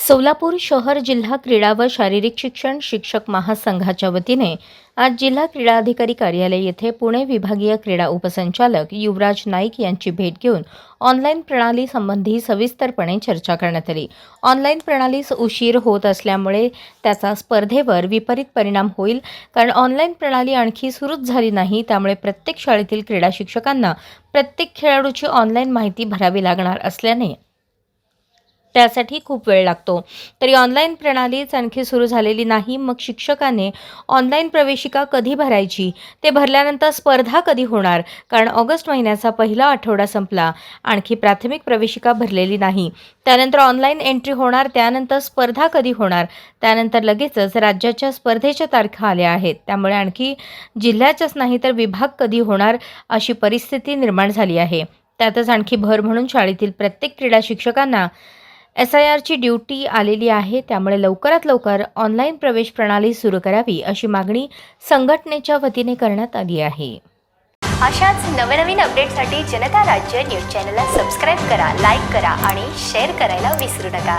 सोलापूर शहर जिल्हा क्रीडा व शारीरिक शिक्षण शिक्षक महासंघाच्या वतीने आज जिल्हा क्रीडा अधिकारी कार्यालय येथे पुणे विभागीय क्रीडा उपसंचालक युवराज नाईक यांची भेट घेऊन ऑनलाईन प्रणाली संबंधी सविस्तरपणे चर्चा करण्यात आली। ऑनलाईन प्रणालीस उशीर होत असल्यामुळे त्याचा स्पर्धेवर विपरीत परिणाम होईल, कारण ऑनलाईन प्रणाली आणखी सुरूच झाली नाही। त्यामुळे प्रत्येक शाळेतील क्रीडा शिक्षकांना प्रत्येक खेळाडूची ऑनलाईन माहिती भरावी लागणार असल्याने त्यासाठी खूप वेळ लागतो। तरी ऑनलाईन प्रणालीच आणखी सुरू झालेली नाही। मग शिक्षकाने ऑनलाईन प्रवेशिका कधी भरायची, ते भरल्यानंतर स्पर्धा कधी होणार, कारण ऑगस्ट महिन्याचा पहिला आठवडा संपला, आणखी प्राथमिक प्रवेशिका भरलेली नाही। त्यानंतर ऑनलाईन एंट्री होणार, त्यानंतर स्पर्धा कधी होणार, त्यानंतर लगेचच राज्याच्या स्पर्धेच्या तारखा आल्या आहेत। त्यामुळे आणखी जिल्ह्याच्याच नाही तर विभाग कधी होणार अशी परिस्थिती निर्माण झाली आहे। त्यातच आणखी भर म्हणून शाळेतील प्रत्येक क्रीडा शिक्षकांना SIRची ड्यूटी आलेली आहे। त्यामुळे लवकरात लवकर ऑनलाईन प्रवेश प्रणाली सुरू करावी अशी मागणी संघटनेच्या वतीने करण्यात आली आहे। अशाच नवनवीन अपडेटसाठी जनता राज्य न्यूज चॅनलला सबस्क्राईब करा, लाईक करा आणि शेअर करायला विसरू नका।